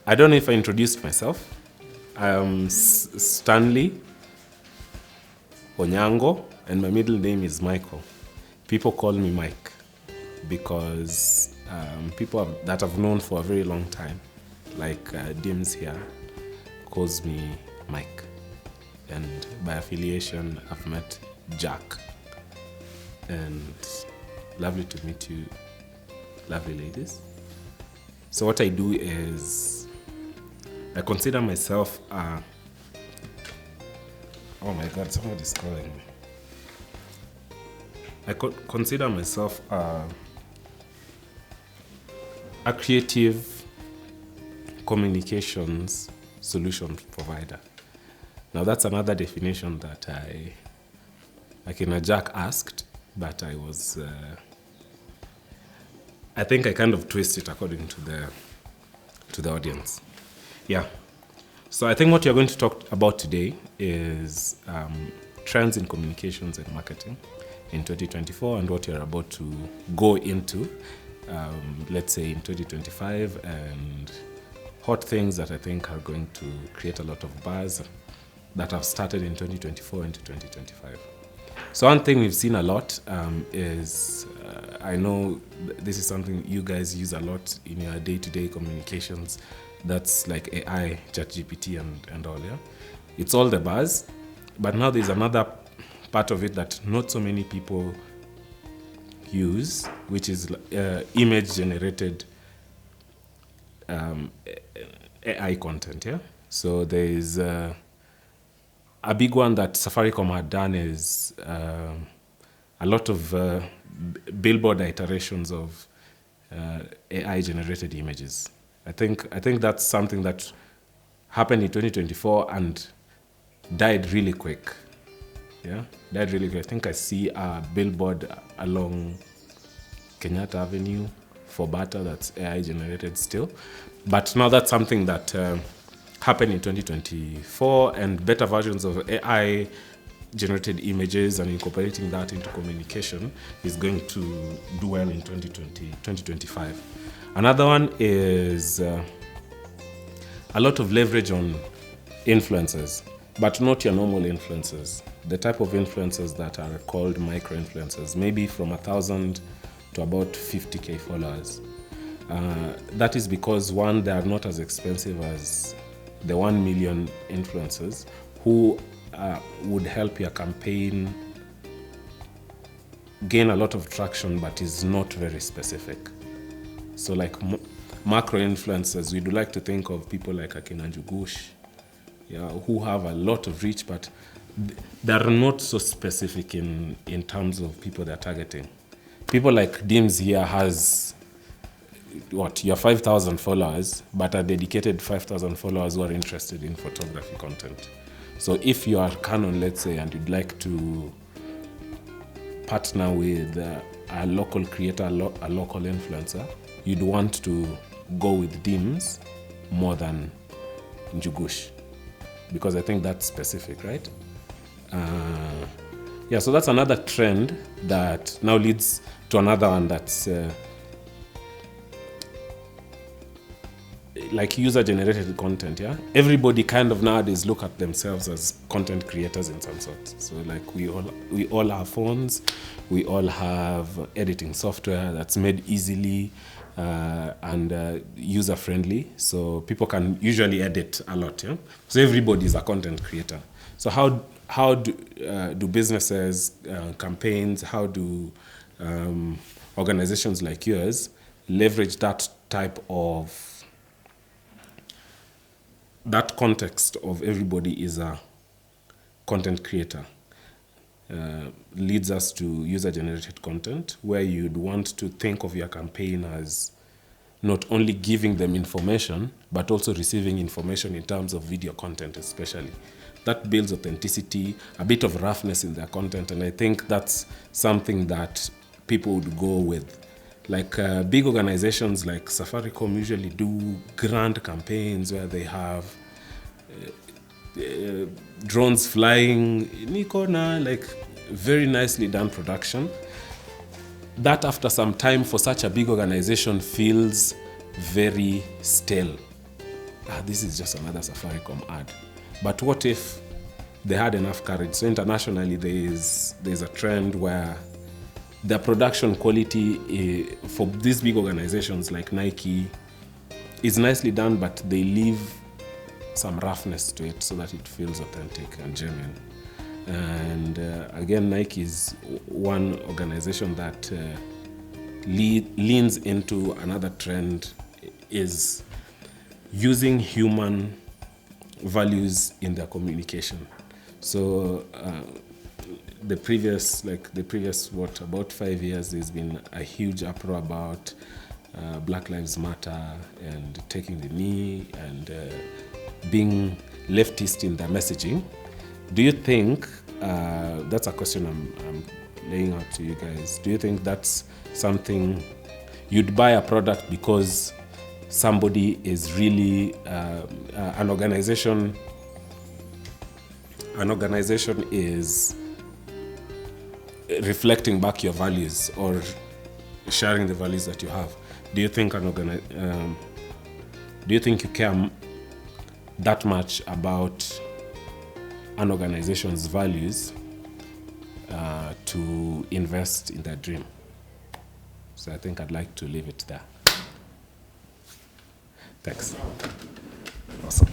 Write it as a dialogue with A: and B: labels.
A: I don't know if I introduced myself. I'm Stanley, Onyango, and my middle name is Michael. People call me Mike because that I've known for a very long time, like Dims here, calls me Mike. And by affiliation, I've met Jack. And lovely to meet you, lovely ladies. So what I do is, I consider myself oh my God, somebody's calling me. I consider myself a creative communications solution provider. Now that's another definition that Jack asked, but I think I kind of twist it according to the audience. Yeah. So I think what you're going to talk about today is trends in communications and marketing in 2024 and what you're about to go into, let's say in 2025, and hot things that I think are going to create a lot of buzz that have started in 2024 into 2025. So one thing we've seen a lot is, I know this is something you guys use a lot in your day-to-day communications. That's like AI, ChatGPT and all, yeah? It's all the buzz, but now there's another part of it that not so many people use, which is image-generated AI content, yeah? So there's a big one that Safaricom had done is a lot of billboard iterations of AI-generated images. I think that's something that happened in 2024 and died really quick. Yeah, died really quick. I think I see a billboard along Kenyatta Avenue for Bata that's AI-generated still. But now that's something that happened in 2024, and better versions of AI-generated images and incorporating that into communication is going to do well in 2025. Another one is a lot of leverage on influencers, but not your normal influencers. The type of influencers that are called micro-influencers, maybe from 1,000 to about 50K followers. That is because, one, they are not as expensive as the 1 million influencers who would help your campaign gain a lot of traction, but is not very specific. So like macro influencers, we do like to think of people like Akina Njugush, yeah, who have a lot of reach, but they're not so specific in terms of people they're targeting. People like Dims here has, your 5,000 followers, but a dedicated 5,000 followers who are interested in photography content. So if you are Canon, let's say, and you'd like to partner with a local creator, a local influencer, you'd want to go with Dims more than Njugush, because I think that's specific, right? Yeah, so that's another trend that now leads to another one that's like user-generated content, yeah? Everybody kind of nowadays look at themselves as content creators in some sort. So like we all have phones, we all have editing software that's made easily and user-friendly, so people can usually edit a lot, yeah? So everybody is a content creator. So how do businesses, campaigns, how do organizations like yours leverage that type of that context of everybody is a content creator? Leads us to user-generated content, where you'd want to think of your campaign as not only giving them information, but also receiving information in terms of video content especially. That builds authenticity, a bit of roughness in their content, and I think that's something that people would go with. Like big organizations like Safaricom usually do grand campaigns where they have drones flying in Ikona, like very nicely done production. That after some time for such a big organization feels very stale. this is just another Safaricom ad. But what if they had enough courage? So internationally, there's a trend where the production quality for these big organizations like Nike is nicely done, but they leave some roughness to it so that it feels authentic and genuine. And again, Nike is one organization that leans into another trend, is using human values in their communication. So the previous about 5 years, there's been a huge uproar about Black Lives Matter and taking the knee and being leftist in their messaging. Do you think, that's a question I'm laying out to you guys, do you think that's something you'd buy a product because somebody is really, an organization is reflecting back your values or sharing the values that you have? Do you think do you think you care that much about an organization's values to invest in their dream? So I think I'd like to leave it there. Thanks. Awesome.